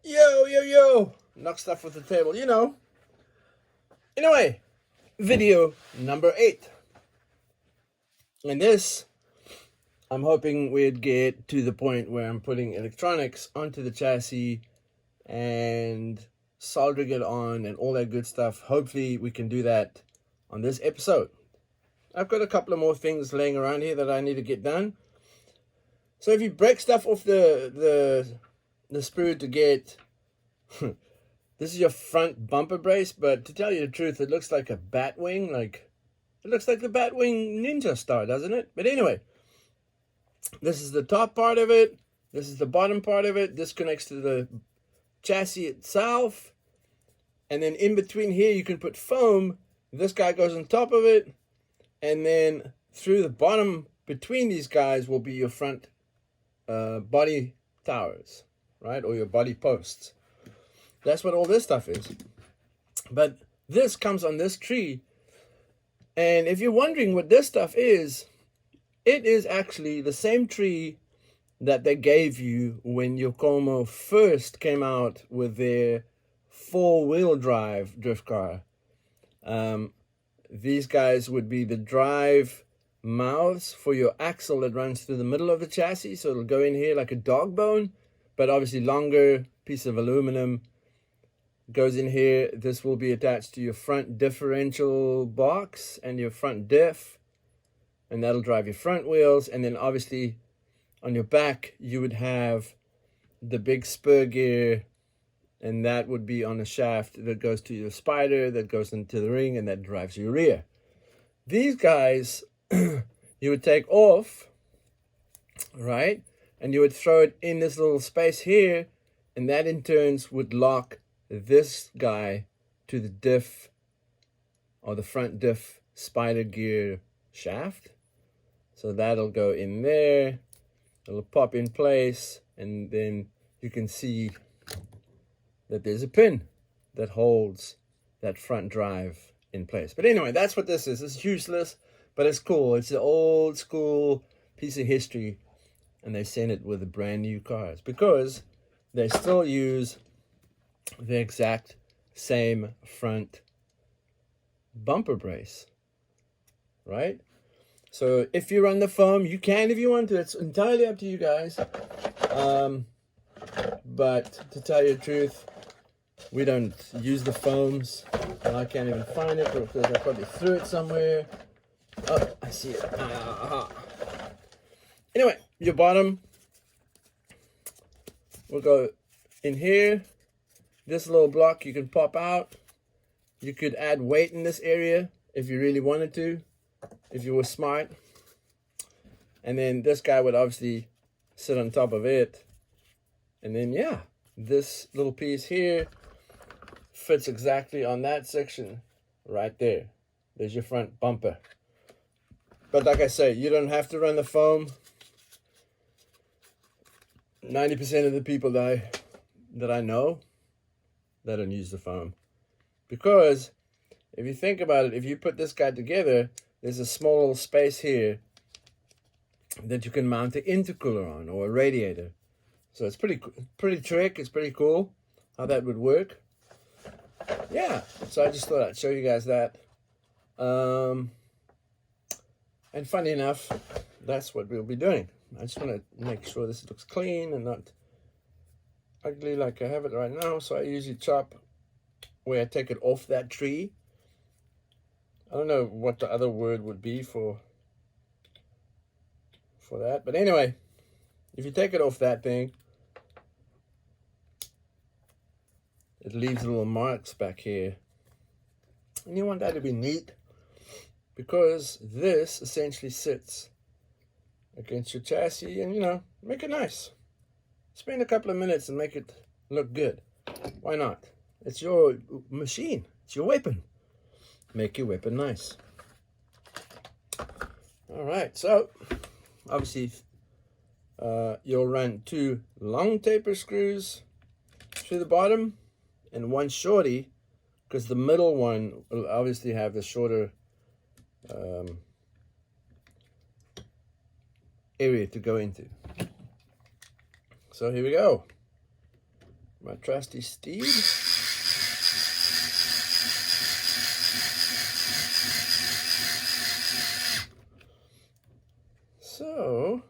Yo. Knock stuff off the table, Anyway, video number 8. And this, I'm hoping we'd get to the point where I'm putting electronics onto the chassis and soldering it on and all that good stuff. Hopefully we can do that on this episode. I've got a couple of more things laying around here that I need to get done. So if you break stuff off the sprue to get this is your front bumper brace, but to tell you the truth, it looks like a bat wing. It looks like the Batwing Ninja Star, doesn't it? But anyway, this is the top part of it. This is the bottom part of it. This connects to the chassis itself. And then in between here, you can put foam. This guy goes on top of it. And then through the bottom between these guys will be your front body towers, right? Or your body posts. That's what all this stuff is. But this comes on this tree. And if you're wondering what this stuff is, it is actually the same tree that they gave you when Yokomo first came out with their 4-wheel drive drift car. These guys would be the drive mouths for your axle that runs through the middle of the chassis. So it'll go in here like a dog bone, but obviously longer piece of aluminum. Goes in here. This will be attached to your front differential box and your front diff, and that'll drive your front wheels. And then obviously on your back you would have the big spur gear, and that would be on a shaft that goes to your spider, that goes into the ring, and that drives your rear. These guys you would take off, right, and you would throw it in this little space here, and that in turns would lock this guy to the diff, or the front diff spider gear shaft. So that'll go in there, it'll pop in place, and then you can see that there's a pin that holds that front drive in place. But anyway, that's what this is. It's useless, but it's cool. It's an old school piece of history, and they sent it with the brand new cars because they still use the exact same front bumper brace, right? So if you run the foam, you can if you want to. It's entirely up to you guys. But to tell you the truth, we don't use the foams, and I can't even find it because I probably threw it somewhere. Oh, I see it. Anyway, your bottom will go in here. This little block you can pop out. You could add weight in this area if you really wanted to, if you were smart. And then this guy would obviously sit on top of it. And then, yeah, this little piece here fits exactly on that section right there. There's your front bumper. But like I say, you don't have to run the foam. 90% of the people that I know, they don't use the foam, because if you think about it, if you put this guy together, there's a small little space here that you can mount an intercooler on, or a radiator. So it's pretty trick. It's pretty cool how that would work. Yeah, so I just thought I'd show you guys that. And funny enough, that's what we'll be doing. I just want to make sure this looks clean and not ugly like I have it right now. So I usually chop where I take it off that tree. I don't know what the other word would be for that, but anyway, if you take it off that thing, it leaves little marks back here, and you want that to be neat, because this essentially sits against your chassis, and make it nice. Spend a couple of minutes and make it look good. Why not? It's your machine. It's your weapon. Make your weapon nice. All right. So, obviously, you'll run 2 long taper screws through the bottom and 1 shorty, because the middle one will obviously have the shorter area to go into. So here we go. my trusty steed. So,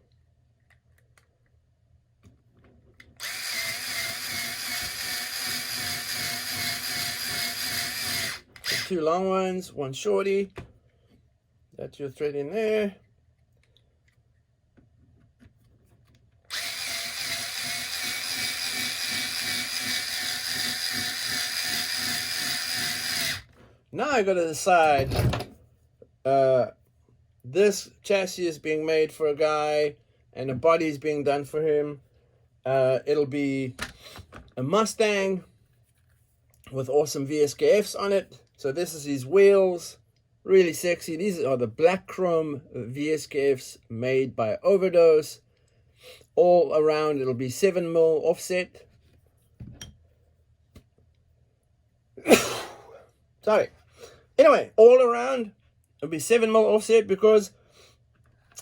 two long ones, one shorty. That's your thread in there. Now I got to decide, this chassis is being made for a guy and a body is being done for him. It'll be a Mustang with awesome VSKFs on it. So this is his wheels, really sexy. These are the black chrome VSKFs made by Overdose. All around it'll be 7mm offset. Sorry. Anyway, all around it'll be 7mm offset because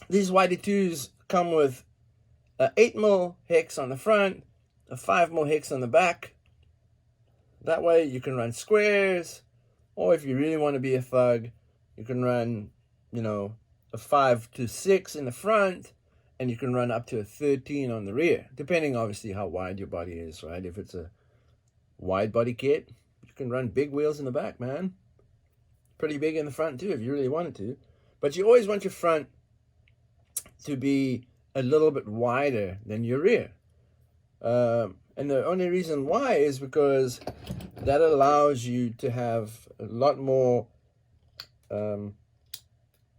these YD-2s come with a 8mm hex on the front, a 5mm hex on the back. That way you can run squares, or if you really want to be a thug, you can run, you know, a 5 to 6 in the front, and you can run up to a 13 on the rear, depending obviously how wide your body is, right? If it's a wide body kit, you can run big wheels in the back, man. Pretty big in the front too, if you really wanted to. But you always want your front to be a little bit wider than your rear. And the only reason why is because that allows you to have a lot more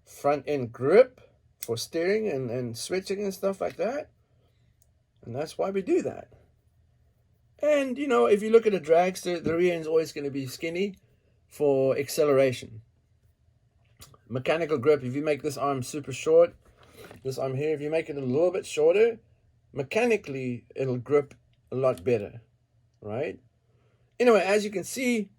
front end grip for steering and switching and stuff like that. And that's why we do that. And, you know, if you look at a dragster, the rear end is always going to be skinny for acceleration. Mechanical grip, if you make this arm super short, this arm here, if you make it a little bit shorter, mechanically it'll grip a lot better, right? Anyway, as you can see,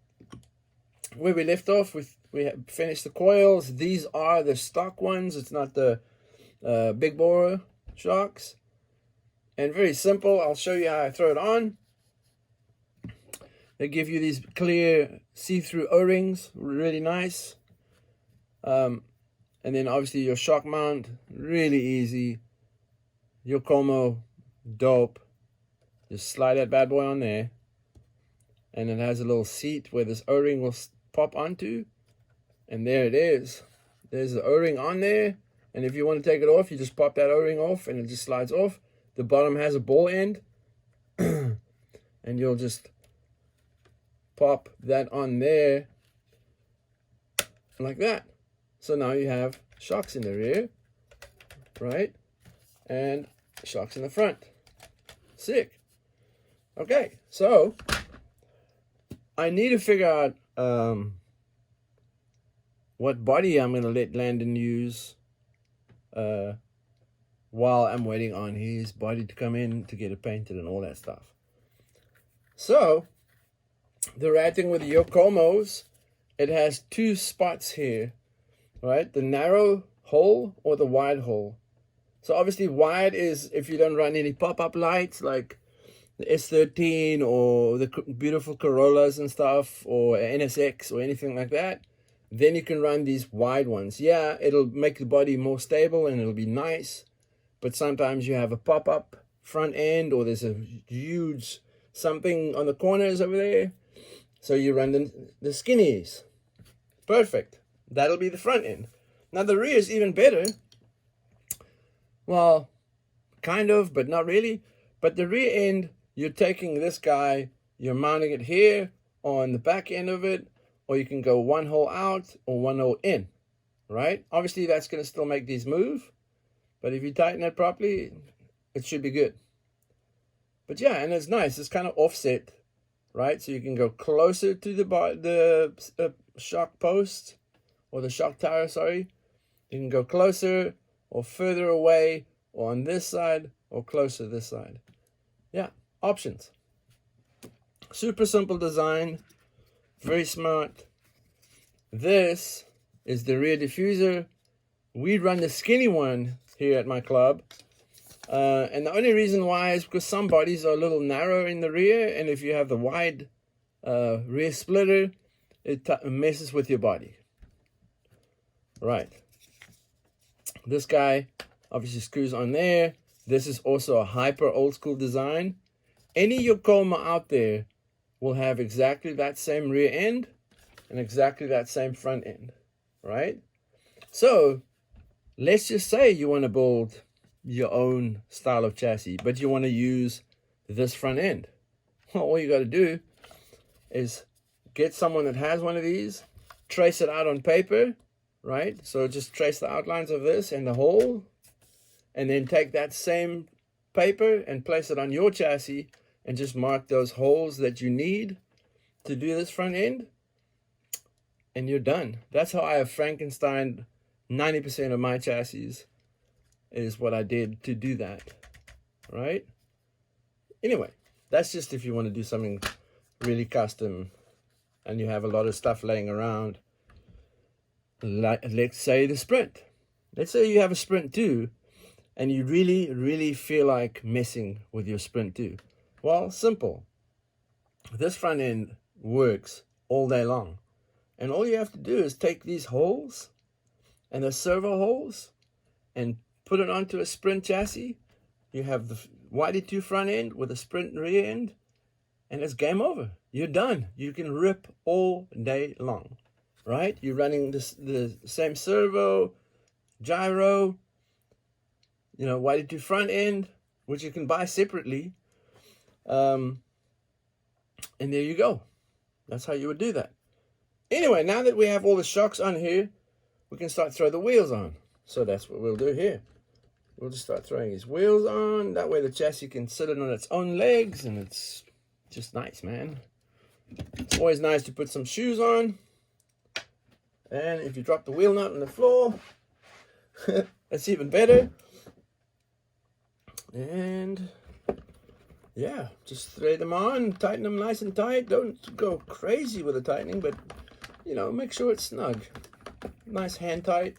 where we left off, we have finished the coils. These are the stock ones. It's not the big bore shocks. And very simple. I'll show you how I throw it on. They give you these clear see-through O-rings, really nice. And then obviously your shock mount, really easy. Your Como, dope. Just slide that bad boy on there. And it has a little seat where this O-ring will pop onto. And there it is. There's the O-ring on there. And if you want to take it off, you just pop that O-ring off and it just slides off. The bottom has a ball end. And you'll just pop that on there like that. So now you have shocks in the rear, right? And shocks in the front. Sick. Okay, so I need to figure out what body I'm going to let Landon use while I'm waiting on his body to come in to get it painted and all that stuff. So, the right thing with the Yokomos, it has two spots here, right? The narrow hole or the wide hole. So obviously wide is if you don't run any pop-up lights like the S13 or the beautiful Corollas and stuff, or NSX or anything like that, then you can run these wide ones. Yeah, it'll make the body more stable and it'll be nice, but sometimes you have a pop-up front end or there's a huge something on the corners over there, so you run the skinnies. Perfect. That'll be the front end. Now the rear is even better. Well, kind of, but not really. But the rear end, you're taking this guy, you're mounting it here on the back end of it, or you can go one hole out or one hole in, right? Obviously, that's going to still make these move, but if you tighten it properly, it should be good. But yeah, and it's nice. It's kind of offset, right? So you can go closer to the shock post, or the shock tower, sorry. You can go closer or further away, or on this side, or closer to this side. Yeah, options. Super simple design, very smart. This is the rear diffuser. We run the skinny one here at my club. And the only reason why is because some bodies are a little narrow in the rear, and if you have the wide rear splitter, it messes with your body. Right. This guy obviously screws on there. This is also a hyper old school design. Any Yokomo out there will have exactly that same rear end and exactly that same front end, right? So let's just say you want to build your own style of chassis, but you want to use this front end. Well, all you got to do is get someone that has one of these, trace it out on paper, right? So just trace the outlines of this and the hole, and then take that same paper and place it on your chassis and just mark those holes that you need to do this front end, and you're done. That's how I have Frankenstein 90% of my chassis, is what I did to do that, right? Anyway, that's just if you want to do something really custom and you have a lot of stuff laying around. Like, let's say the Sprint. Let's say you have a Sprint 2 and you really, really feel like messing with your Sprint 2. Well, simple. This front end works all day long. And all you have to do is take these holes and the servo holes and put it onto a Sprint chassis. You have the YD-2 front end with a Sprint rear end, and it's game over. You're done. You can rip all day long, right? You're running the same servo, gyro, YD-2 front end, which you can buy separately. And there you go. That's how you would do that. Anyway, now that we have all the shocks on here, we can start throwing the wheels on. So that's what we'll do here. We'll just start throwing these wheels on. That way the chassis can sit on its own legs, and it's just nice, man. It's always nice to put some shoes on. And if you drop the wheel nut on the floor, that's even better. And yeah, just thread them on, tighten them nice and tight. Don't go crazy with the tightening, but make sure it's snug. Nice hand tight.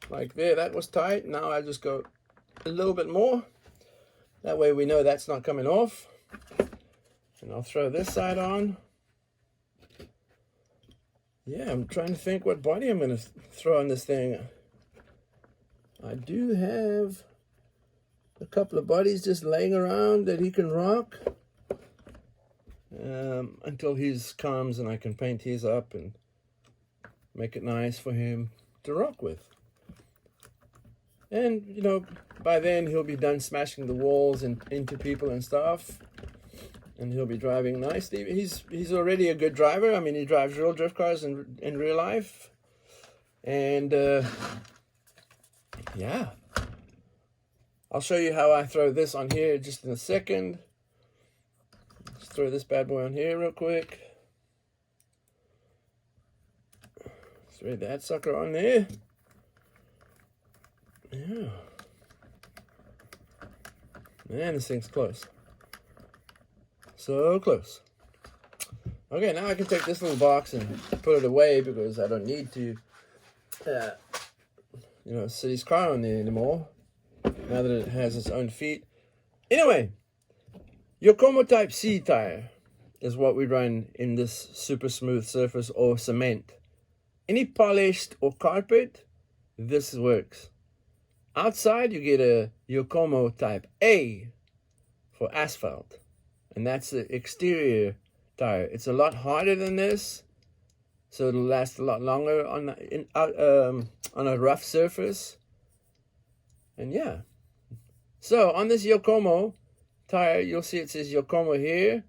Like there, that was tight. Now I just go a little bit more. That way we know that's not coming off. And I'll throw this side on. Yeah, I'm trying to think what body I'm going to throw on this thing. I do have a couple of bodies just laying around that he can rock. Until his comes and I can paint his up and make it nice for him to rock with. And, by then he'll be done smashing the walls and into people and stuff. And he'll be driving nicely. He's already a good driver. I mean, he drives real drift cars in real life. And, yeah. I'll show you how I throw this on here just in a second. Let's throw this bad boy on here real quick. Throw that sucker on there. Yeah. Man, this thing's close. So close. Okay, now I can take this little box and put it away because I don't need to, sit his car on there anymore. Now that it has its own feet. Anyway, Yokomo Type C tire is what we run in this super smooth surface or cement. Any polished or carpet, this works. Outside, you get a Yokomo Type A for asphalt. And that's the exterior tire. It's a lot harder than this, so it'll last a lot longer on a rough surface. And yeah. So on this Yokomo tire, you'll see it says Yokomo here.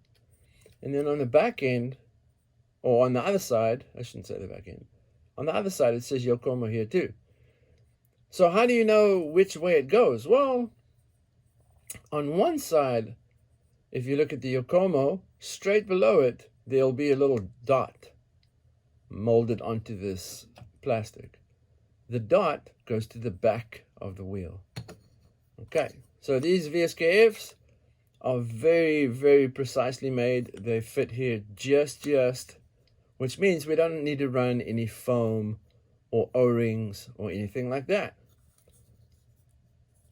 And then on the back end, or on the other side, I shouldn't say the back end. On the other side, it says Yokomo here too. So how do you know which way it goes? Well, on one side, if you look at the Yokomo, straight below it, there'll be a little dot molded onto this plastic. The dot goes to the back of the wheel. Okay, so these VSKFs are very, very precisely made. They fit here just, which means we don't need to run any foam or O-rings or anything like that.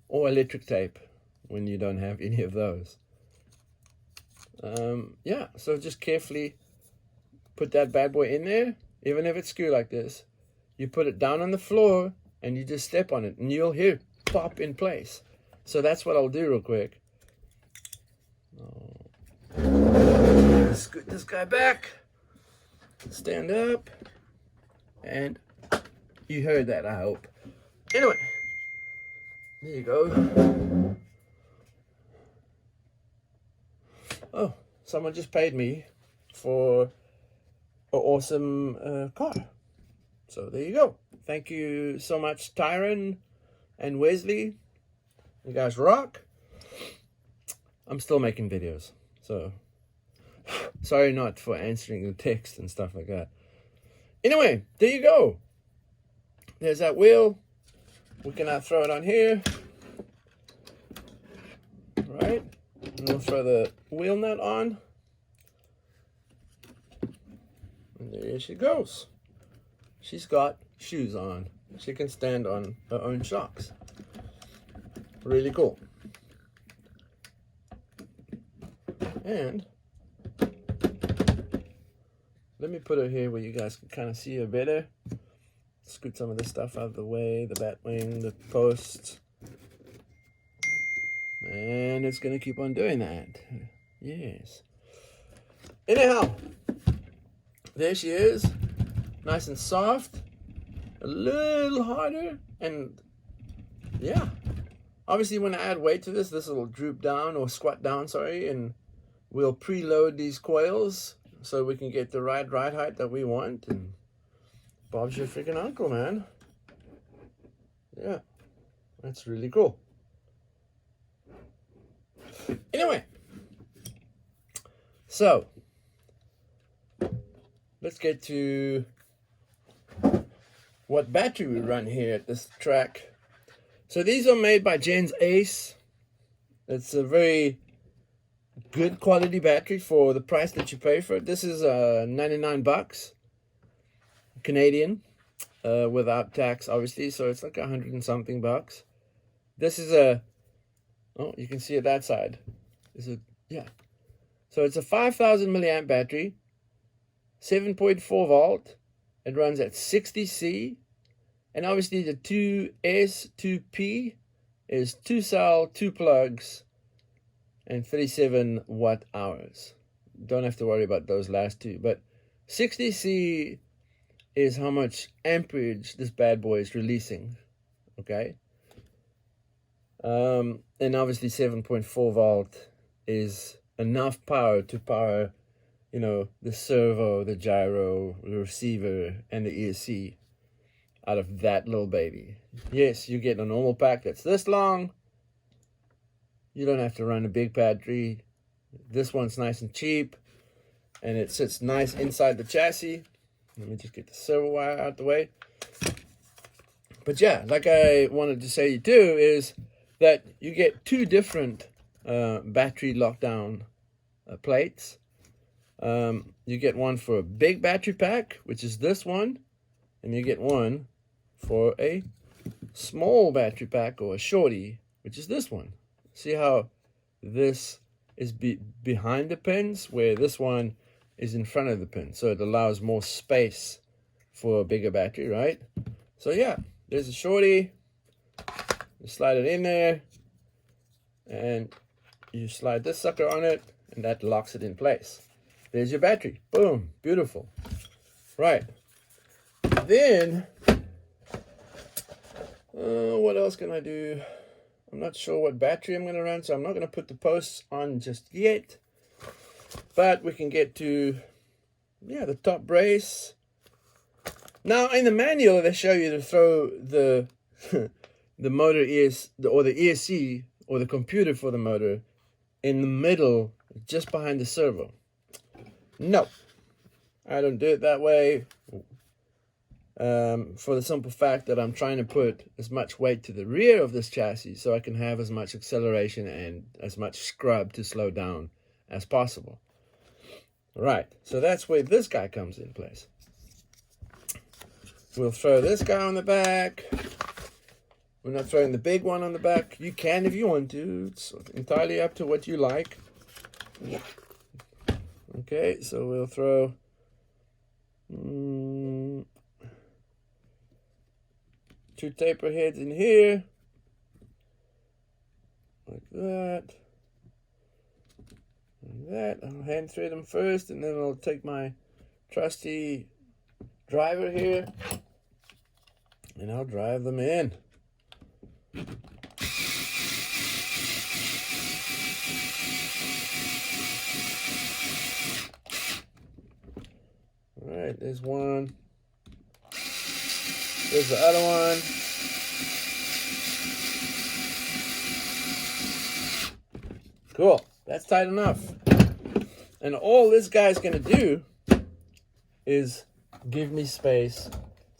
Or electric tape. when you don't have any of those. Yeah, so just carefully put that bad boy in there. Even if it's screwed like this, you put it down on the floor and you just step on it and you'll hear it pop in place. So that's what I'll do real quick. Scoot this guy back, stand up, and you heard that, I hope. Anyway, there you go. Oh, someone just paid me for an awesome car. So there you go. Thank you so much, Tyron and Wesley. You guys rock. I'm still making videos, so sorry not for answering the text and stuff like that. Anyway, there you go. There's that wheel. We can now throw it on here. Right? And we'll throw the wheel nut on. And there she goes. She's got shoes on. She can stand on her own shocks. Really cool. And let me put her here where you guys can kind of see her better. Scoot some of this stuff out of the way, the bat wing, the posts. And it's going to keep on doing that. Yes. Anyhow, there she is. Nice and soft. A little harder. And yeah. Obviously, when I add weight to this, this will droop down or squat down, sorry. And we'll preload these coils so we can get the right ride height that we want. And Bob's your freaking uncle, man. Yeah. That's really cool. Anyway, so let's get to what battery we run here at this track. So these are made by Jen's Ace. It's a very good quality battery for the price that you pay for it. This is 99 bucks Canadian, without tax, obviously. So it's like 100 and something bucks. This is a, oh, you can see it that side. Is it? Yeah. So it's a 5,000 milliamp battery, 7.4 volt. It runs at 60 C. And obviously the 2S, 2P is 2 cell, 2 plugs, and 37 watt hours. Don't have to worry about those last two. But 60 C is how much amperage this bad boy is releasing. Okay. And obviously 7.4 volt is enough power to power, you know, the servo, the gyro, the receiver, and the ESC out of that little baby. Yes, you get a normal pack that's this long. You don't have to run a big battery. This one's nice and cheap, and it sits nice inside the chassis. Let me just get the servo wire out the way. But yeah, like I wanted to say too, is that you get two different battery lockdown plates. You get one for a big battery pack, which is this one, and you get one for a small battery pack or a shorty, which is this one. See how this is behind the pins, where this one is in front of the pin, so it allows more space for a bigger battery, right? So yeah, there's a shorty. You slide it in there, and you slide this sucker on it, and that locks it in place. There's your battery. Boom. Beautiful. Right. Then, what else can I do? I'm not sure what battery I'm going to run, so I'm not going to put the posts on just yet. But we can get to, yeah, the top brace. Now, in the manual, they show you to throw the the motor or the ESC or the computer for the motor in the middle, just behind the servo. No, I don't do it that way. For the simple fact that I'm trying to put as much weight to the rear of this chassis so I can have as much acceleration and as much scrub to slow down as possible. Right, so that's where this guy comes in place. We'll throw this guy on the back. We're not throwing the big one on the back. You can if you want to. It's entirely up to what you like. Okay, so we'll throw 2 taper heads in here. Like that. Like that. I'll hand thread them first, and then I'll take my trusty driver here, and I'll drive them in. All right, there's one. There's the other one. Cool, that's tight enough. And all this guy's gonna do is give me space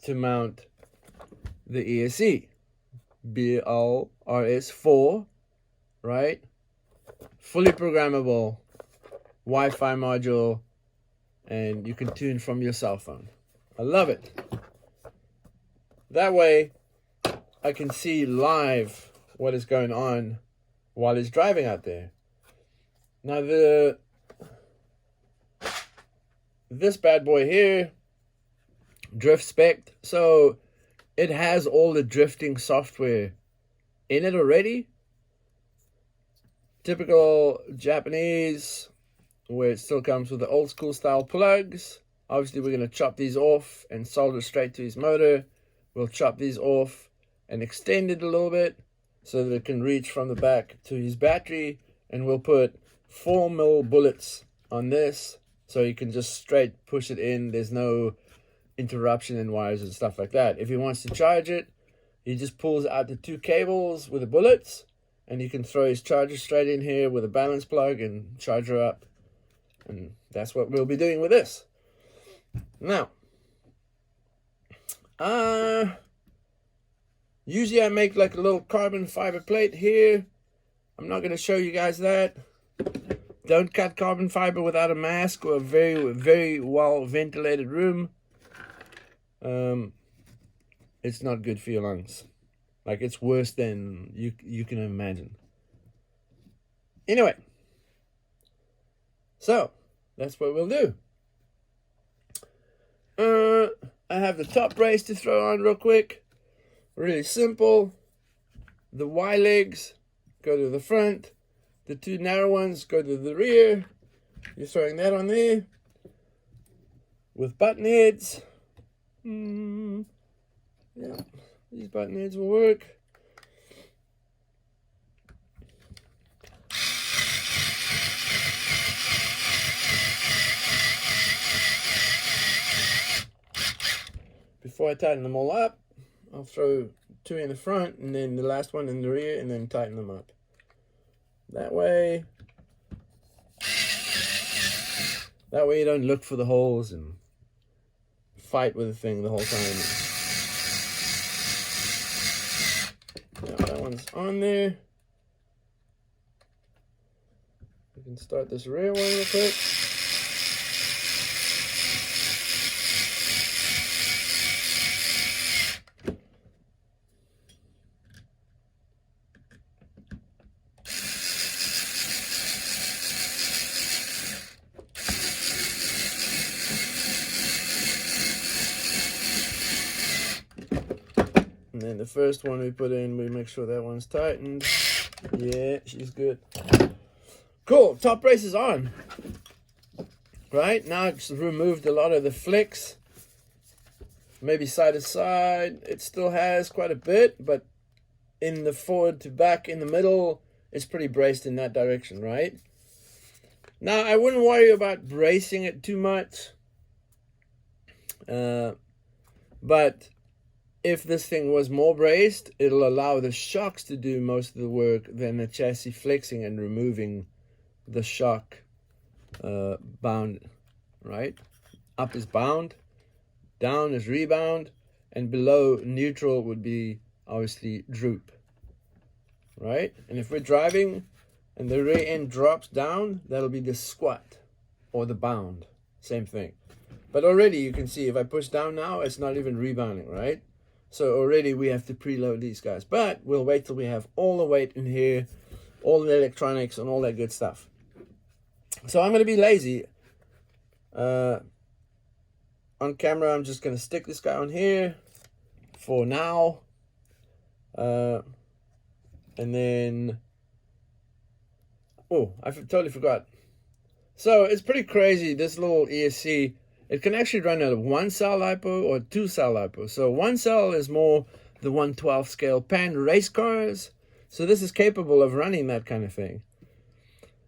to mount the ESC. BLRS4, right? Fully programmable Wi-Fi module, and you can tune from your cell phone. I love it. That way, I can see live what is going on while he's driving out there. Now this bad boy here, Drift Spec, so it has all the drifting software in it already. Typical Japanese, where it still comes with the old school style plugs. Obviously, we're going to chop these off and solder straight to his motor. We'll chop these off and extend it a little bit so that it can reach from the back to his battery. And we'll put 4mm bullets on this so you can just straight push it in. There's no interruption in wires and stuff like that. If he wants to charge it, he just pulls out the 2 cables with the bullets, and you can throw his charger straight in here with a balance plug and charge her up. And that's what we'll be doing with this. Now, usually I make like a little carbon fiber plate here. I'm not going to show you guys that. Don't cut carbon fiber without a mask or a very, very well ventilated room. It's not good for your lungs. Like, it's worse than you can imagine. Anyway, so that's what we'll do. I have the top brace to throw on real quick. Really simple. The Y legs go to the front. The 2 narrow ones go to the rear. You're throwing that on there with button heads. Yeah, these button heads will work. Before I tighten them all up, I'll throw 2 in the front and then the last one in the rear, and then tighten them up. That way you don't look for the holes and fight with the thing the whole time. Now that one's on there. We can start this rear one real quick. And then the first one we put in, we make sure that one's tightened. Yeah, she's good. Cool, top brace is on. Right, now it's removed a lot of the flicks. Maybe side to side, it still has quite a bit, but in the forward to back in the middle, it's pretty braced in that direction, right? Now, I wouldn't worry about bracing it too much. But if this thing was more braced, it'll allow the shocks to do most of the work than the chassis flexing and removing the shock bound, right? Up is bound, down is rebound, and below neutral would be obviously droop, right? And if we're driving and the rear end drops down, that'll be the squat or the bound, same thing. But already you can see if I push down now, it's not even rebounding, right? So already we have to preload these guys. But we'll wait till we have all the weight in here, all the electronics and all that good stuff. So I'm going to be lazy. On camera, I'm just going to stick this guy on here for now. And then, oh, I totally forgot. So it's pretty crazy, this little ESC. It can actually run a 1-cell LiPo or 2-cell LiPo. So 1 cell is more the 1/12 scale pan race cars. So this is capable of running that kind of thing.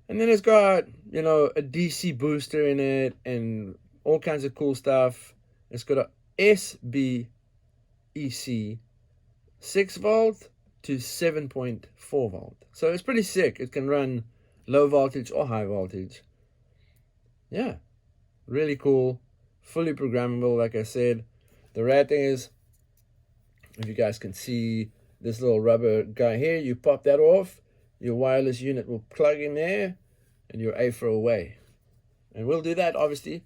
And then it's got, you know, a DC booster in it and all kinds of cool stuff. It's got a SBEC 6 volt to 7.4 volt. So it's pretty sick. It can run low voltage or high voltage. Yeah, really cool. Fully programmable, like I said. The rad thing is, if you guys can see this little rubber guy here, you pop that off, your wireless unit will plug in there, and you're Afro away. And we'll do that, obviously.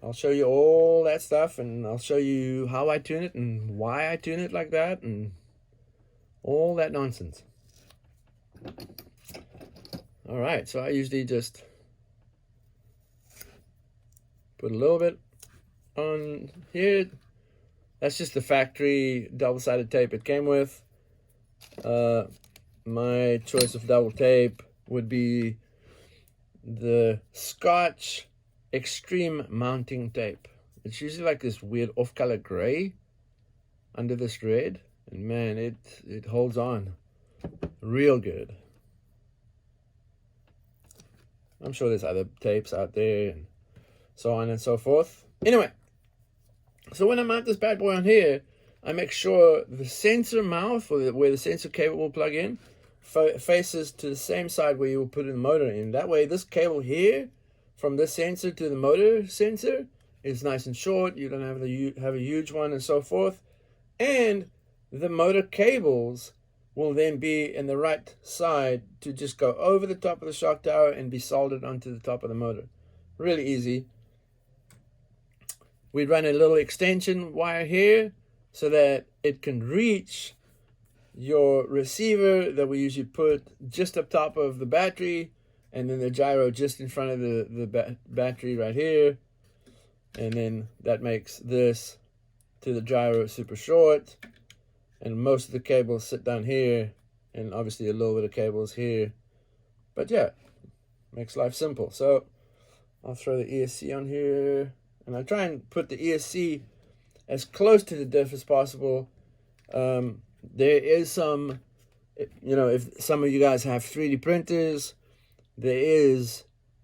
I'll show you all that stuff, and I'll show you how I tune it and why I tune it like that, and all that nonsense. All right, so I usually just put a little bit on here. That's just the factory double-sided tape it came with. My choice of double tape would be the Scotch Extreme Mounting Tape. It's usually like this weird off-color gray under this red. And man, it holds on real good. I'm sure there's other tapes out there and so on and so forth. Anyway, so when I mount this bad boy on here, I make sure the sensor mouth, or where the sensor cable will plug in, faces to the same side where you will put the motor in. That way, this cable here, from this sensor to the motor sensor, is nice and short. You don't have a huge one and so forth. And the motor cables will then be in the right side to just go over the top of the shock tower and be soldered onto the top of the motor. Really easy. We run a little extension wire here so that it can reach your receiver that we usually put just up top of the battery, and then the gyro just in front of the battery right here. And then that makes this to the gyro super short. And most of the cables sit down here, and obviously a little bit of cables here. But yeah, makes life simple. So I'll throw the ESC on here, and I try and put the ESC as close to the diff as possible. There is some, you know, if some of you guys have 3D printers, there is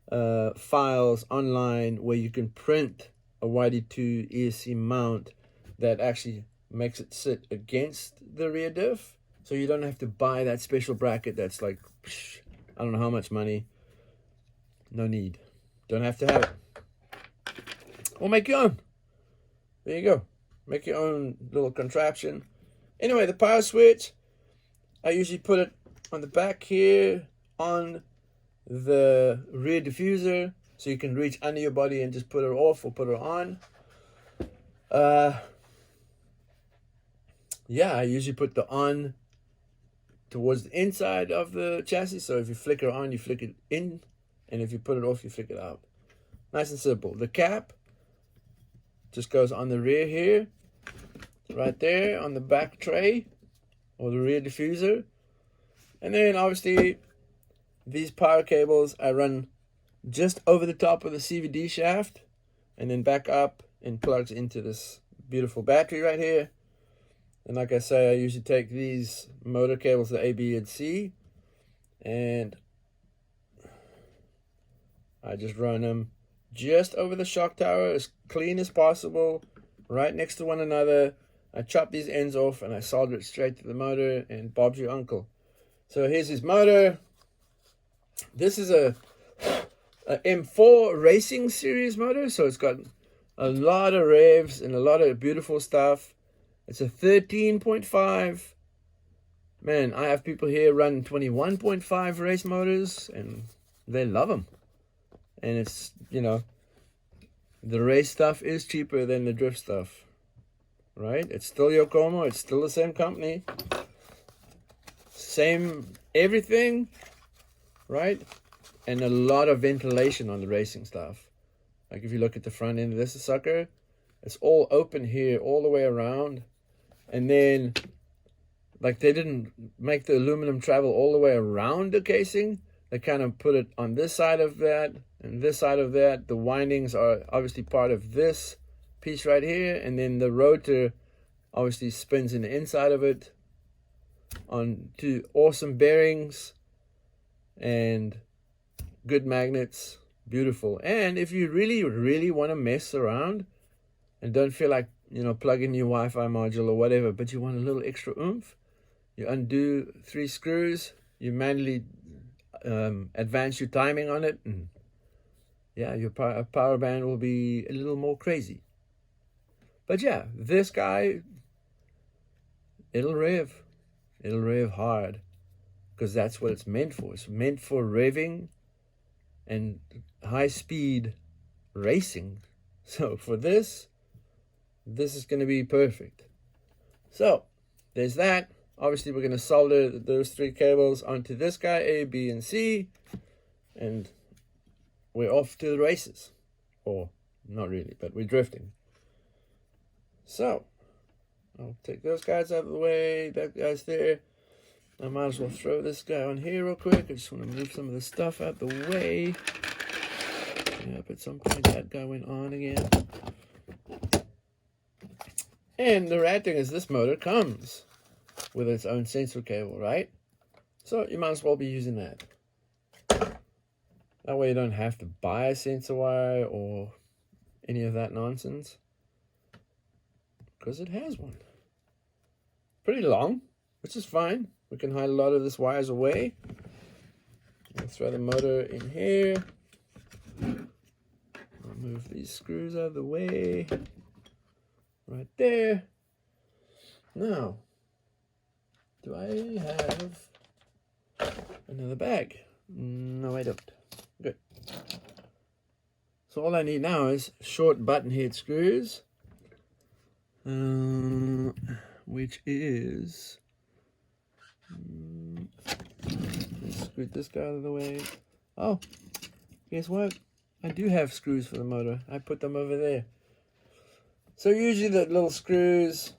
files online where you can print a YD-2 ESC mount that actually makes it sit against the rear diff, so you don't have to buy that special bracket that's like, I don't know how much money. No need. Don't have to have it. Or make your own. There you go. Make your own little contraption. Anyway, the power switch, I usually put it on the back here on the rear diffuser, so you can reach under your body and just put her off or put her on. Yeah, I usually put the on towards the inside of the chassis. So if you flick it on, you flick it in. And if you put it off, you flick it out. Nice and simple. The cap just goes on the rear here. Right there on the back tray. Or the rear diffuser. And then obviously, these power cables I run just over the top of the CVD shaft. And then back up and plugs into this beautiful battery right here. And like I say, I usually take these motor cables, the A, B, and C, and I just run them just over the shock tower as clean as possible, right next to one another. I chop these ends off and I solder it straight to the motor, and Bob's your uncle. So here's his motor. This is a M4 Racing Series motor, so it's got a lot of revs and a lot of beautiful stuff. It's a 13.5. Man, I have people here running 21.5 race motors, and they love them. And it's, you know, the race stuff is cheaper than the drift stuff. right? It's still Yokomo. It's still the same company. Same everything, right? And a lot of ventilation on the racing stuff. Like if you look at the front end of this sucker, it's all open here all the way around. And then, like, they didn't make the aluminum travel all the way around the casing. They kind of put it on this side of that and this side of that. The windings are obviously part of this piece right here. And then the rotor obviously spins in the inside of it on two awesome bearings and good magnets. Beautiful. And if you really, really want to mess around and don't feel like, you know, plug in your Wi-Fi module or whatever, but you want a little extra oomph, you undo 3 screws, you manually advance your timing on it, and yeah, your power band will be a little more crazy. But yeah, this guy, it'll rev hard, because that's what it's meant for. It's meant for revving and high speed racing. So for this is going to be perfect. So there's that. Obviously we're going to solder those 3 cables onto this guy, A, B, and C, and we're off to the races. Or not really, but we're drifting. So I'll take those guys out of the way. That guy's there. I might as well throw this guy on here real quick. I just want to move some of the stuff out the way. Yep, at some point that guy went on again. And the rad thing is, this motor comes with its own sensor cable, right? So you might as well be using that. That way you don't have to buy a sensor wire or any of that nonsense, because it has one. Pretty long, which is fine. We can hide a lot of this wires away. I'll throw the motor in here. I'll move these screws out of the way. Right there. Now, do I have another bag? No, I don't. Good. So all I need now is short button head screws, which is, let's scoot this guy out of the way. Oh, guess what? I do have screws for the motor. I put them over there. So usually the little screws,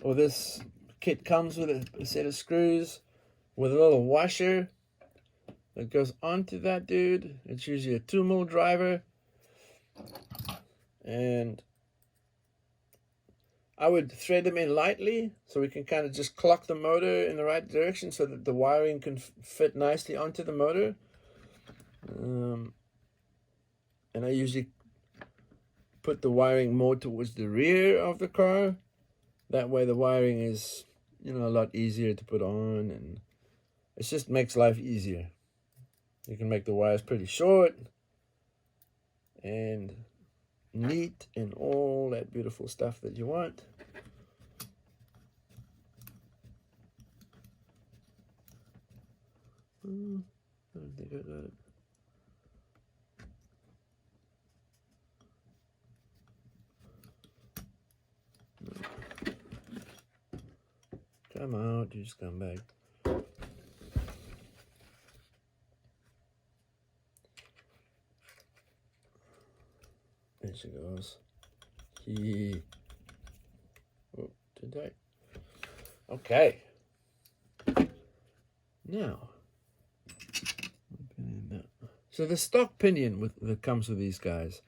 or this kit comes with a set of screws with a little washer that goes onto that dude. It's usually a 2mm driver. And I would thread them in lightly so we can kind of just clock the motor in the right direction so that the wiring can fit nicely onto the motor. And I usually put the wiring more towards the rear of the car. That way the wiring is, you know, a lot easier to put on, and it just makes life easier. You can make the wires pretty short and neat and all that beautiful stuff that you want. I don't think I got it. Come out, you just come back. There she goes. Oh, too tight. Okay. Now, so the stock pinion that comes with these guys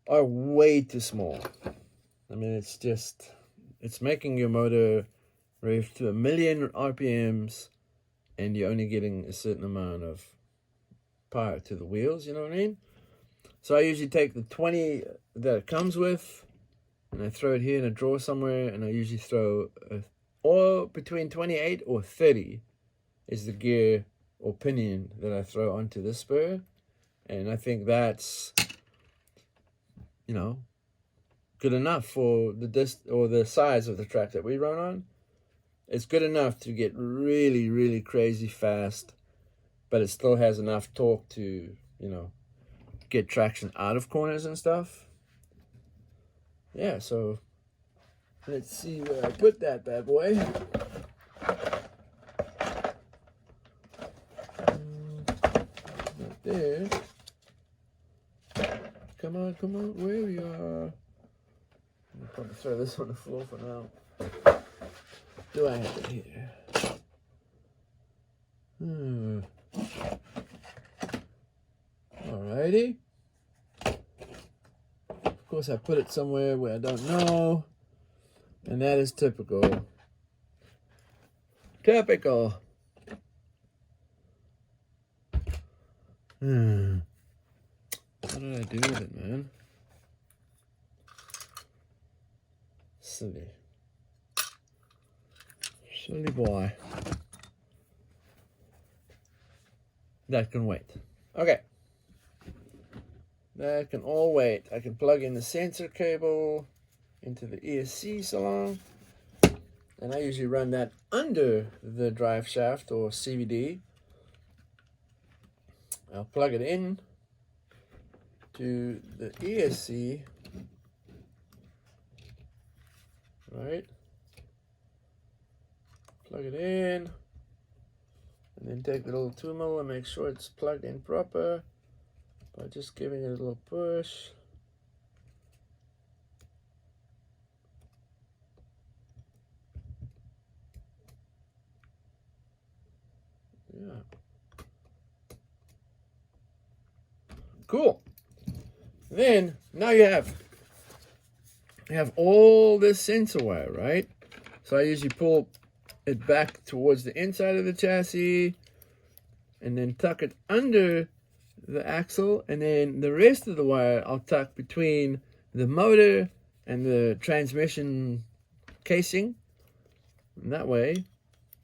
are way too small. I mean, it's making your motor rev to 1,000,000 RPMs, and you're only getting a certain amount of power to the wheels, you know what I mean? So I usually take the 20 that it comes with, and I throw it here in a drawer somewhere, and I usually throw or between 28 or 30 is the gear or pinion that I throw onto this spur. And I think that's, you know, good enough for the size of the track that we run on. It's good enough to get really, really crazy fast, but it still has enough torque to, you know, get traction out of corners and stuff. Yeah, so Let's see where I put that bad boy. Not there. Come on, where we are. I'll probably throw this on the floor for now. Do I have it here? Alrighty. Of course, I put it somewhere where I don't know. And that is typical. Typical. What did I do with it, man? Silly. Silly boy. That can wait. Okay. That can all wait. I can plug in the sensor cable into the ESC salon. And I usually run that under the drive shaft or CVD. I'll plug it in to the ESC, right? Plug it in, and then take the little 2mm and make sure it's plugged in proper by just giving it a little push. Yeah. Cool. Then now you have all this sensor wire, right? So I usually pull it back towards the inside of the chassis and then tuck it under the axle, and then the rest of the wire I'll tuck between the motor and the transmission casing, and that way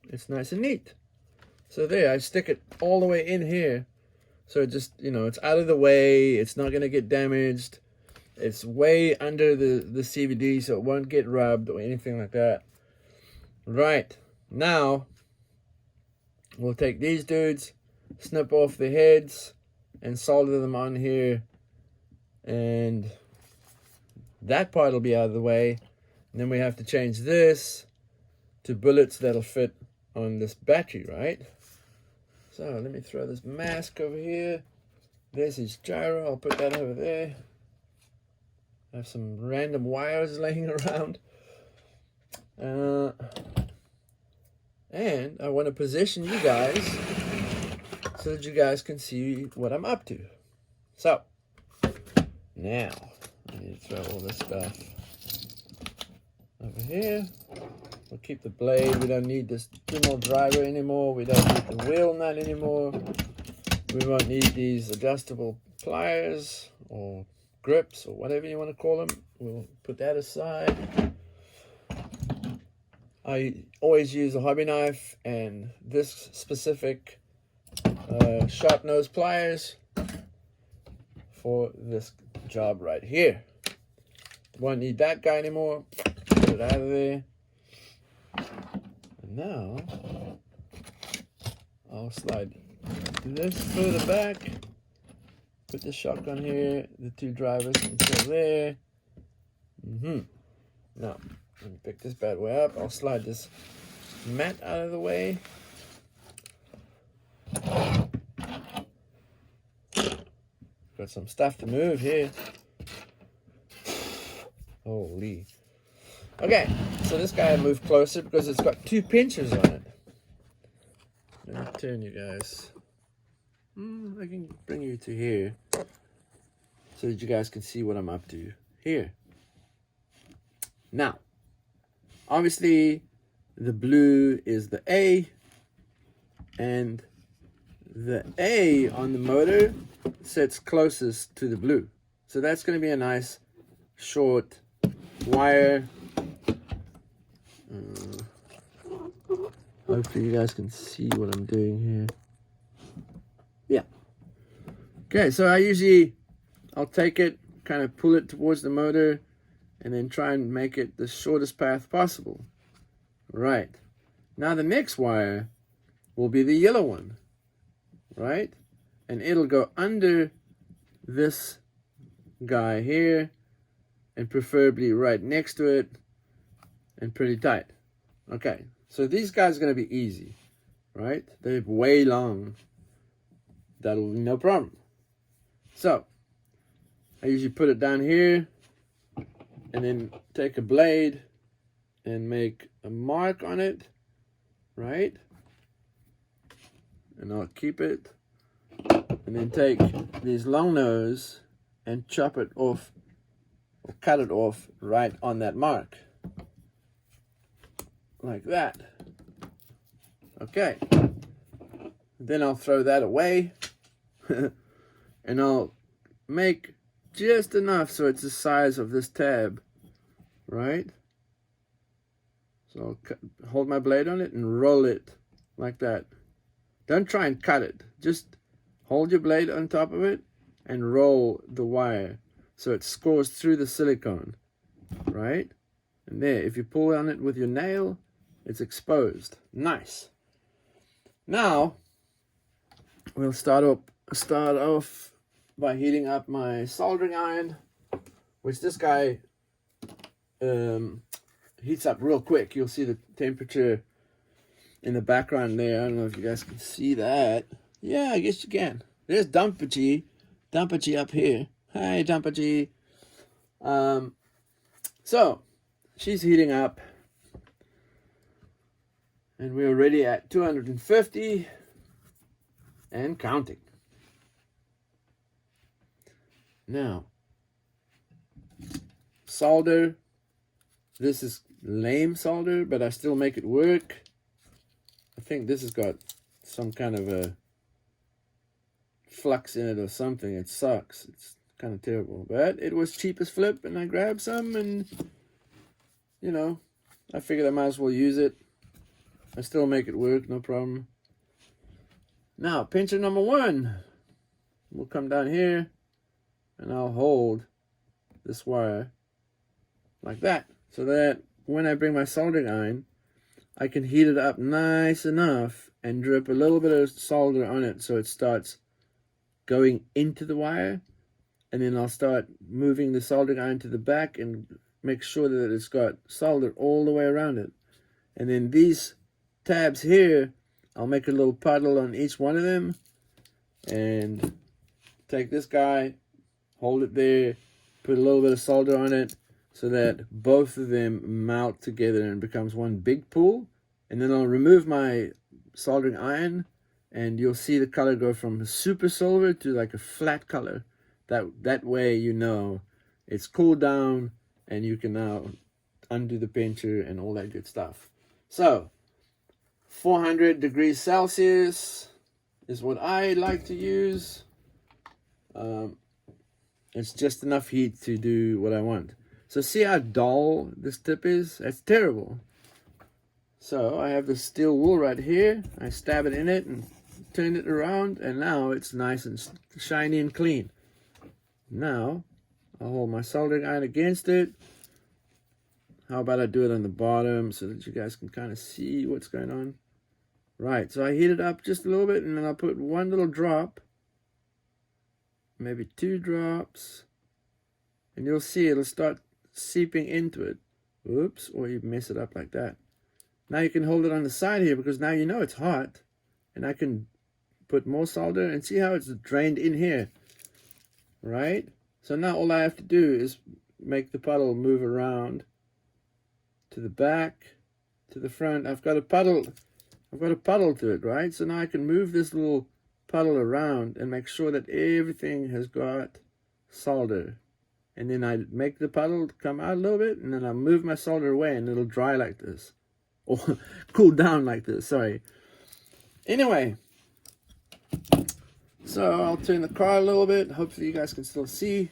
it's nice and neat. So there, I stick it all the way in here. So it just, you know, it's out of the way. It's not going to get damaged. It's way under the CVD, so it won't get rubbed or anything like that. Right. Now, we'll take these dudes, snip off the heads, and solder them on here. And that part will be out of the way. And then we have to change this to bullets that'll fit on this battery, right? So let me throw this mask over here. There's his gyro. I'll put that over there. I have some random wires laying around. And I want to position you guys so that you guys can see what I'm up to. So, now, I need to throw all this stuff over here. We'll keep the blade. We don't need this Dremel driver anymore. We don't need the wheel nut anymore. We won't need these adjustable pliers or grips or whatever you want to call them. We'll put that aside. I always use a hobby knife and this specific sharp nose pliers for this job right here. Won't need that guy anymore. Put it out of there. And now I'll slide this further back. Put the shotgun here, the two drivers until there. Now, let me pick this bad boy up. I'll slide this mat out of the way. Got some stuff to move here. Holy. Okay, so this guy moved closer because it's got two pinchers on it. Let me turn you guys. I can bring you to here so that you guys can see what I'm up to here. Now, obviously, the blue is the A, and the A on the motor sits closest to the blue. So that's going to be a nice short wire. Hopefully you guys can see what I'm doing here. Yeah. Okay, so I'll take it, kind of pull it towards the motor, and then try and make it the shortest path possible. Right. Now the next wire will be the yellow one. Right? And it'll go under this guy here, and preferably right next to it. and pretty tight. Okay, so these guys are going to be easy, right? They're way long. That'll be no problem. So I usually put it down here and then take a blade and make a mark on it, right? And I'll keep it, and then take these long nose and chop it off or cut it off right on that mark, like that. Okay, then I'll throw that away and I'll make just enough so it's the size of this tab, right? So I'll hold my blade on it and roll it like that. Don't try and cut it. Just hold your blade on top of it and roll the wire so it scores through the silicone, right? And there, if you pull on it with your nail, it's exposed. Nice. Now, we'll start off by heating up my soldering iron, which this guy heats up real quick. You'll see the temperature in the background there. I don't know if you guys can see that. Yeah, I guess you can. There's Dumpachi up here. Hi, Dumpachi. So she's heating up, and we're already at 250 and counting. Now, solder. This is lame solder, but I still make it work. I think this has got some kind of a flux in it or something. It sucks. It's kind of terrible, but it was cheap as flip, and I grabbed some, and you know, I figured I might as well use it. I still make it work, no problem. Now, pincher number 1. We'll come down here, and I'll hold this wire like that, so that when I bring my soldering iron, I can heat it up nice enough and drip a little bit of solder on it so it starts going into the wire, and then I'll start moving the soldering iron to the back and make sure that it's got solder all the way around it. And then these tabs here, I'll make a little puddle on each one of them and take this guy, hold it there, put a little bit of solder on it so that both of them melt together and becomes one big pool. And then I'll remove my soldering iron, and you'll see the color go from super silver to like a flat color. That way you know it's cooled down, and you can now undo the pincher and all that good stuff. So 400 degrees Celsius is what I like to use. It's just enough heat to do what I want. So see how dull this tip is? That's terrible. So I have the steel wool right here. I stab it in it and turn it around, and now it's nice and shiny and clean. Now I'll hold my soldering iron against it. How about I do it on the bottom so that you guys can kind of see what's going on? Right, so I heat it up just a little bit, and then I'll put one little drop, maybe 2 drops, and you'll see it'll start seeping into it. Oops, or you mess it up like that. Now you can hold it on the side here, because now you know it's hot, and I can put more solder and see how it's drained in here, right? So now all I have to do is make the puddle move around to the back, to the front. I've got a puddle to it, right? So now I can move this little puddle around and make sure that everything has got solder. And then I make the puddle come out a little bit, and then I move my solder away, and it'll dry like this. Or cool down like this, sorry. Anyway, so I'll turn the car a little bit. Hopefully you guys can still see.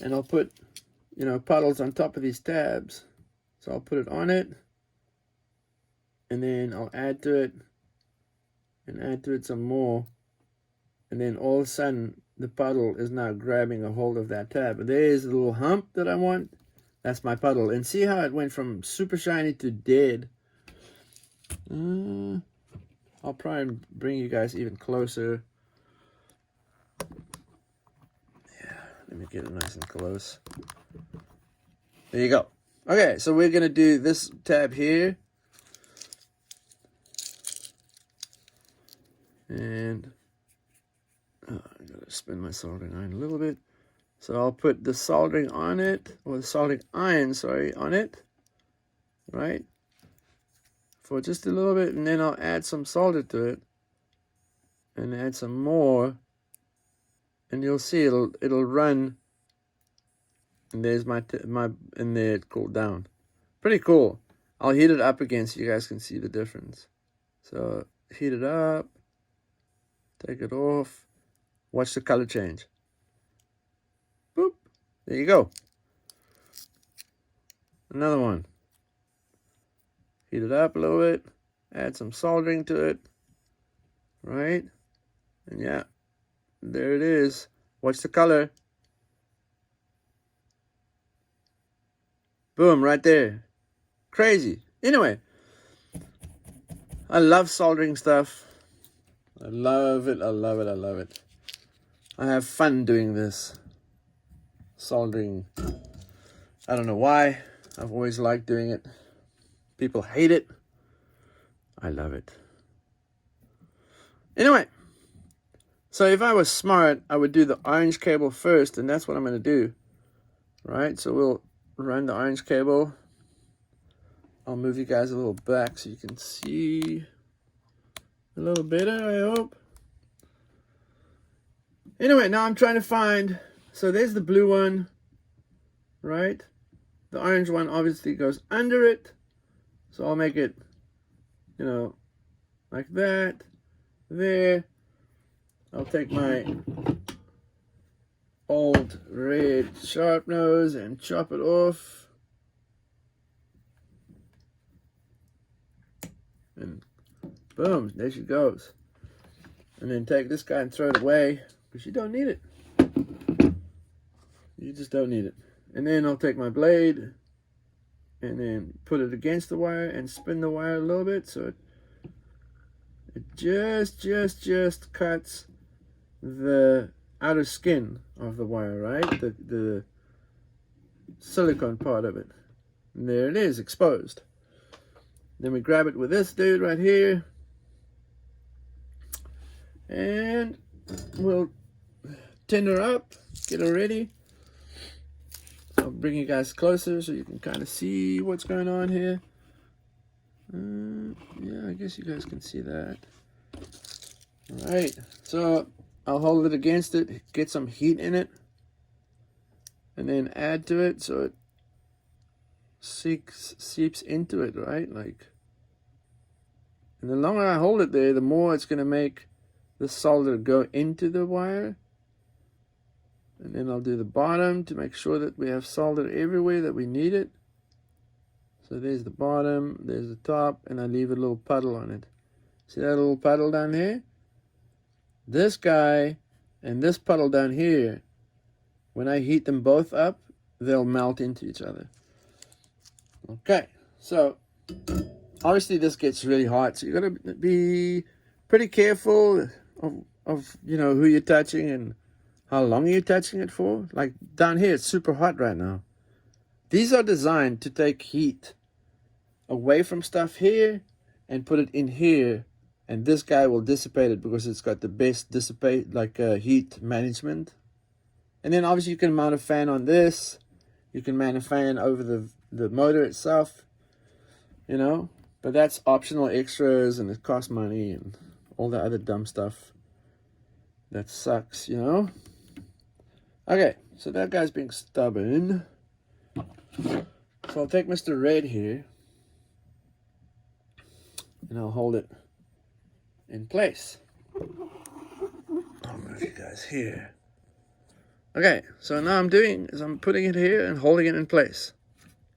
And I'll put, puddles on top of these tabs. So I'll put it on it. And then I'll add to it. And add to it some more. And then all of a sudden, the puddle is now grabbing a hold of that tab. There's the little hump that I want. That's my puddle. And see how it went from super shiny to dead. I'll try and bring you guys even closer. Yeah, let me get it nice and close. There you go. Okay, so we're going to do this tab here. And I got to spin my soldering iron a little bit. So I'll put the soldering on it, or the soldering iron, sorry, on it, right? For just a little bit, and then I'll add some solder to it, and add some more, and you'll see it'll run. And there's my in there it cooled down. Pretty cool. I'll heat it up again so you guys can see the difference. So heat it up, take it off, watch the color change. Boop. There you go. Another one. Heat it up a little bit, add some soldering to it, right? And yeah, there it is. Watch the color. Boom, right there. Crazy. Anyway, I love soldering stuff. I love it, I love it, I love it. I have fun doing this. Soldering. I don't know why. I've always liked doing it. People hate it. I love it. Anyway, so if I was smart, I would do the orange cable first, and that's what I'm going to do. Right, so we'll run the orange cable. I'll move you guys a little back so you can see a little better, I hope. Anyway, now I'm trying to find, so there's the blue one, right? The orange one obviously goes under it. So I'll make it, you know, like that, there. I'll take my old red sharp nose and chop it off. And boom, there she goes. And then take this guy and throw it away, because you don't need it. You just don't need it. And then I'll take my blade and then put it against the wire and spin the wire a little bit so it just cuts the outer skin of the wire, right? The silicone part of it. And there it is, exposed. Then we grab it with this dude right here, and we'll tin her up, get her ready. I'll bring you guys closer so you can kind of see what's going on here. Yeah, I guess you guys can see that. All right, so I'll hold it against it, get some heat in it, and then add to it so it seeps into it, right? Like, and the longer I hold it there, the more it's going to make the solder go into the wire. And then I'll do the bottom to make sure that we have solder everywhere that we need it. So there's the bottom, there's the top, and I leave a little puddle on it. See that little puddle down here? This guy and this puddle down here, when I heat them both up, they'll melt into each other. Okay, so obviously this gets really hot, so you got to be pretty careful of you know, who you're touching and how long are you touching it for. Like down here, it's super hot right now. These are designed to take heat away from stuff here and put it in here, and this guy will dissipate it because it's got the best heat management. And then obviously you can mount a fan on this. You can mount a fan over the motor itself, you know, but that's optional extras and it costs money and all the other dumb stuff that sucks, you know. Okay, so that guy's being stubborn. So I'll take Mr. Red here and I'll hold it in place. I'll move you guys here. Okay, so now I'm putting it here and holding it in place,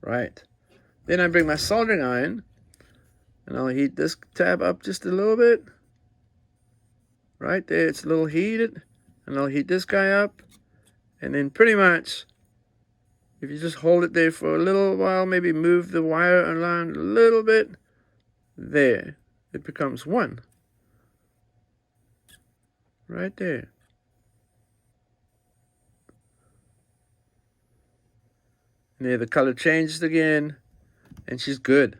right? Then I bring my soldering iron and I'll heat this tab up just a little bit. Right there, it's a little heated, and I'll heat this guy up. And then pretty much, if you just hold it there for a little while, maybe move the wire around a little bit, there, it becomes one. Right there. And there the color changed again, and she's good.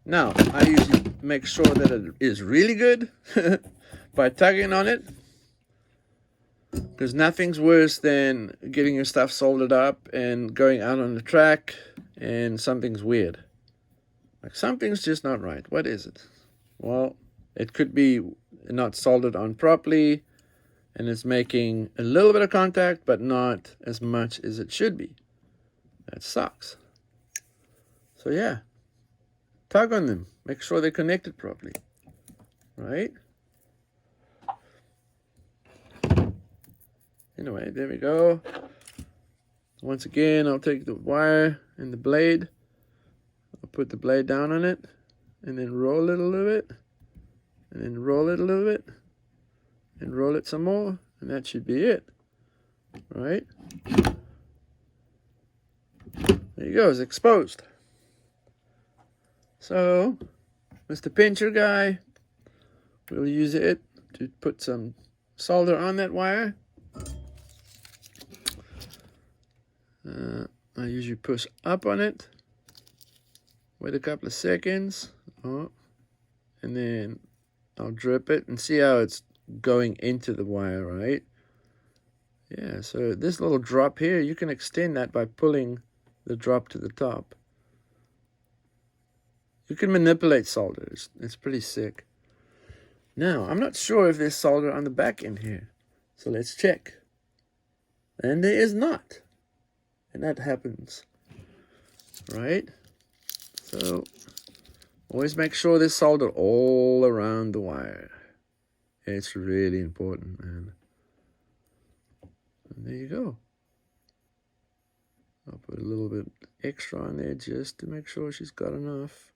Now, I usually make sure that it is really good by tugging on it, because nothing's worse than getting your stuff soldered up and going out on the track and something's weird. Like something's just not right. What is it? Well, it could be not soldered on properly, and it's making a little bit of contact, but not as much as it should be. That sucks. So yeah, tug on them. Make sure they're connected properly, right? Anyway, there we go. Once again, I'll take the wire and the blade. I'll put the blade down on it, and then roll it a little bit, and then roll it a little bit, and roll it some more, and that should be it, right? There you go, it's exposed. So, Mr. Pincher guy, we'll use it to put some solder on that wire. I usually push up on it, wait a couple of seconds, and then I'll drip it and see how it's going into the wire, right? Yeah, so this little drop here, you can extend that by pulling the drop to the top. You can manipulate solder. It's pretty sick. Now, I'm not sure if there's solder on the back end here. So let's check. And there is not. And that happens. Right? So, always make sure there's solder all around the wire. It's really important, man. And there you go. I'll put a little bit extra on there just to make sure she's got enough.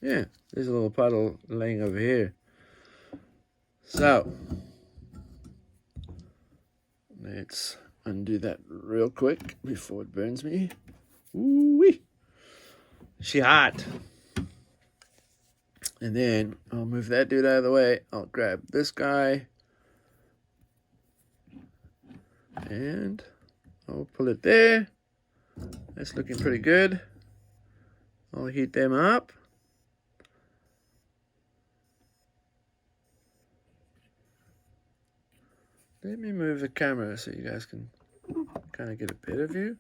Yeah, there's a little puddle laying over here. So, let's undo that real quick before it burns me. Ooh-wee. She hot. And then I'll move that dude out of the way. I'll grab this guy. And I'll pull it there. That's looking pretty good. I'll heat them up. Let me move the camera so you guys can kind of get a better view.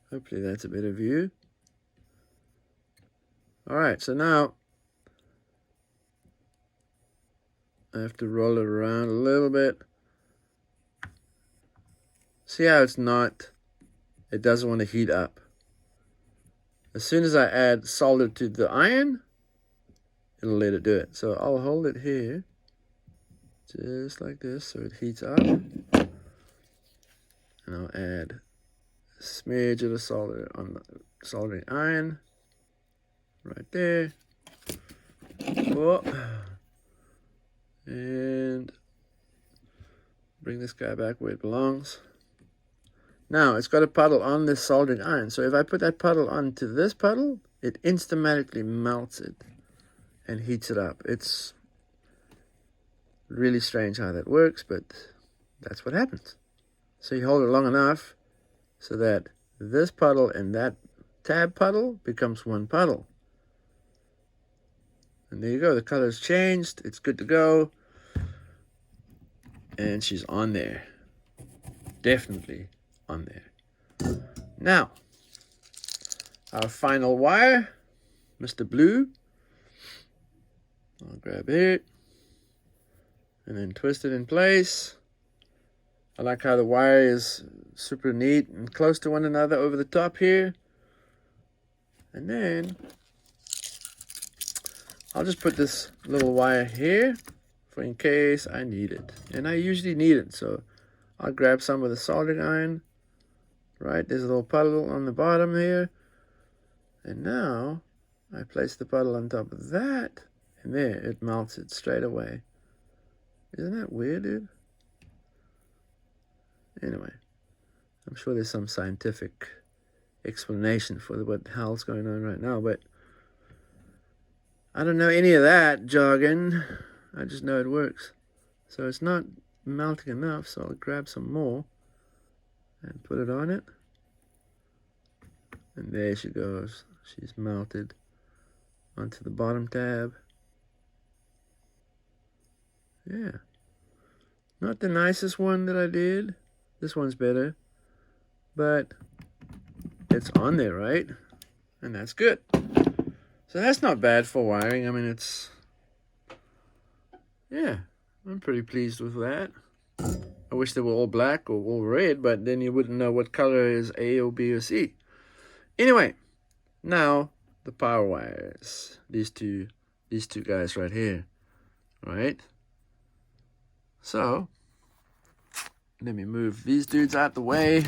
Hopefully that's a better view. Alright, so now I have to roll it around a little bit. See how it doesn't want to heat up. As soon as I add solder to the iron, it'll let it do it. So I'll hold it here. Just like this, so it heats up. And I'll add a smidge of the solder on the soldering iron. Right there. Whoa. And bring this guy back where it belongs. Now, it's got a puddle on this soldering iron. So if I put that puddle onto this puddle, it instantly melts it and heats it up. It's really strange how that works, but that's what happens. So you hold it long enough so that this puddle and that tab puddle becomes one puddle. And there you go, the color's changed, it's good to go. And she's on there. Definitely on there. Now, our final wire, Mr. Blue. I'll grab it and then twist it in place. I like how the wire is super neat and close to one another over the top here. And then I'll just put this little wire here for in case I need it. And I usually need it, so I'll grab some of the soldering iron. Right, there's a little puddle on the bottom here. And now I place the puddle on top of that, and there, it melts it straight away. Isn't that weird, dude? Anyway, I'm sure there's some scientific explanation for what the hell's going on right now, but I don't know any of that jargon. I just know it works. So it's not melting enough, so I'll grab some more. and put it on it. And there she goes. She's mounted onto the bottom tab. Yeah. Not the nicest one that I did. This one's better. But it's on there, right? And that's good. So that's not bad for wiring. I mean, it's... yeah, I'm pretty pleased with that. I wish they were all black or all red, but then you wouldn't know what color is A or B or C. Anyway, now the power wires. These two guys right here, right? So let me move these dudes out the way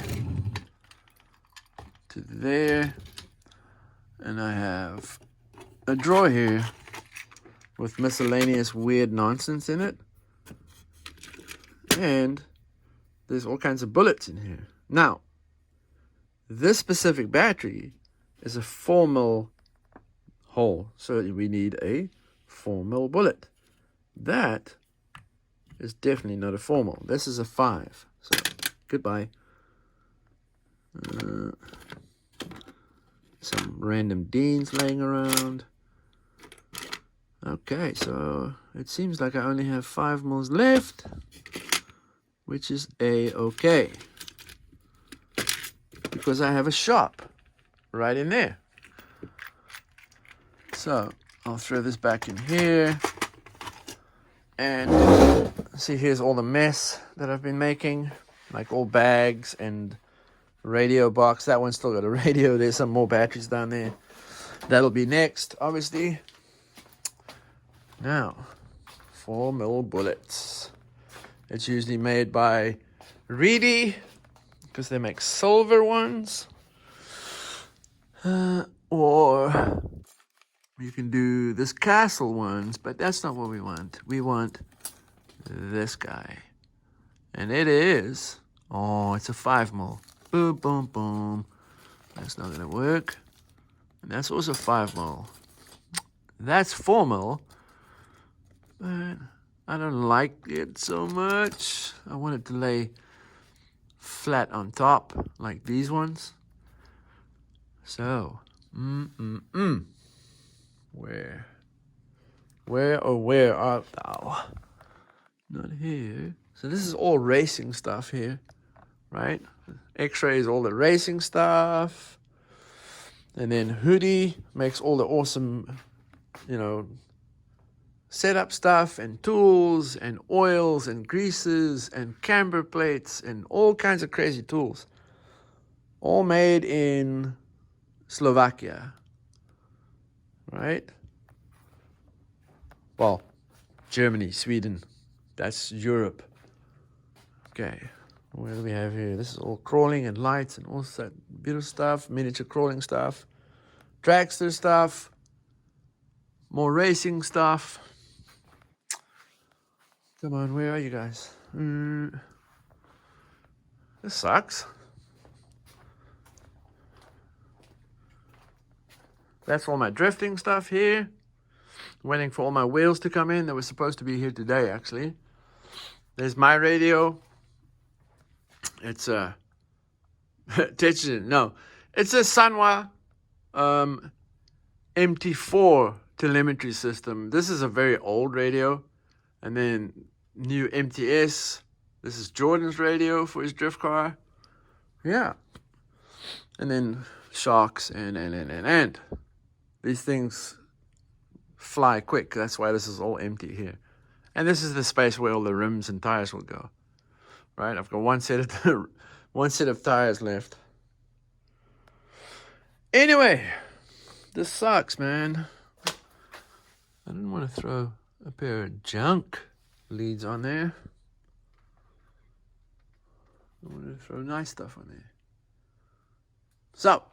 to there, and I have a drawer here with miscellaneous weird nonsense in it, and there's all kinds of bullets in here. Now, this specific battery is a 4mm hole, so we need a 4mm bullet. That is definitely not a 4mm. This is a 5. So, goodbye. Some random Deans laying around. Okay, so it seems like I only have 5mm left, which is A-okay. Because I have a shop right in there. So I'll throw this back in here. And see, here's all the mess that I've been making. Like all bags and radio box. That one's still got a radio. There's some more batteries down there. That'll be next, obviously. Now, 4mm bullets. It's usually made by YD, because they make silver ones. Or you can do this castle ones, but that's not what we want. We want this guy. And it is, oh, it's a 5mm. Boom, boom, boom. That's not gonna work. And that's also 5mm. That's 4mm, but I don't like it so much. I want it to lay flat on top, like these ones. So, where art thou? Not here. So this is all racing stuff here, right? X-ray is all the racing stuff. And then Hoodie makes all the awesome, you know, setup stuff and tools and oils and greases and camber plates and all kinds of crazy tools. All made in Slovakia, right? Well, Germany, Sweden, that's Europe. Okay, what do we have here? This is all crawling and lights and all that beautiful stuff, miniature crawling stuff, dragster stuff, more racing stuff. Come on, where are you guys? This sucks. That's all my drifting stuff here. Waiting for all my wheels to come in. They were supposed to be here today, actually. There's my radio. It's a no, it's a Sanwa MT4 telemetry system. This is a very old radio. And then new MTS. This is Jordan's radio for his drift car. Yeah. And then shocks and these things fly quick. That's why this is all empty here. And this is the space where all the rims and tires will go. Right? I've got one set of tires left. Anyway, this sucks, man. I didn't want to throw a pair of junk leads on there. I wanted to throw nice stuff on there. So,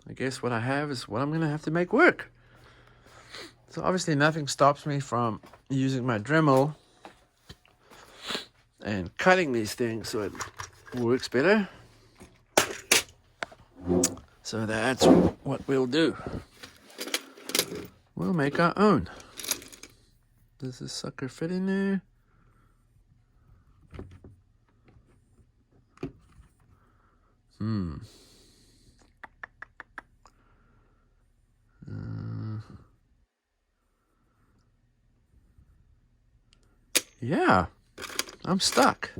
I guess what I have is what I'm going to have to make work. So obviously nothing stops me from using my Dremel and cutting these things so it works better. So that's what we'll do. We'll make our own. Does this sucker fit in there? Yeah, I'm stuck.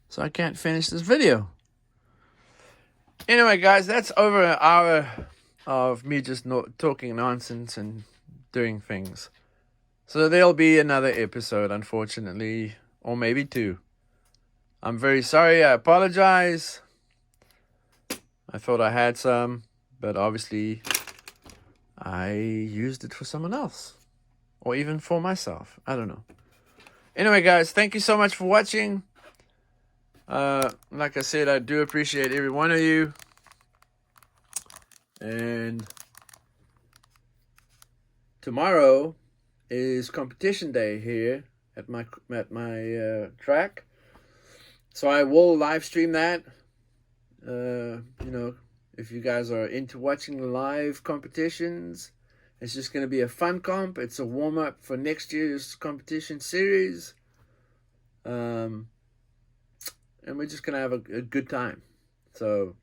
So I can't finish this video. Anyway, guys, that's over an hour of me just talking nonsense and doing things. So there'll be another episode, unfortunately, or maybe two. I'm very sorry. I apologize. I thought I had some, but obviously I used it for someone else, or even for myself. I don't know. Anyway, guys, thank you so much for watching. Like I said, I do appreciate every one of you. And tomorrow is competition day here at my track. So I will live stream that. You know, if you guys are into watching live competitions, it's just going to be a fun comp. It's a warm-up for next year's competition series. And we're just going to have a good time. So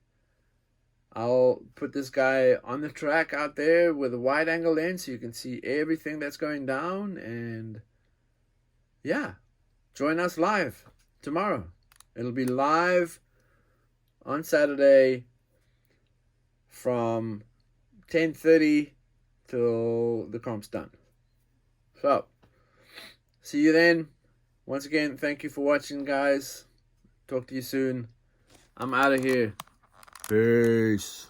I'll put this guy on the track out there with a wide angle lens so you can see everything that's going down. And yeah, join us live tomorrow. It'll be live on Saturday from 10:30 till the comp's done. So, see you then. Once again, thank you for watching, guys. Talk to you soon. I'm out of here. Peace.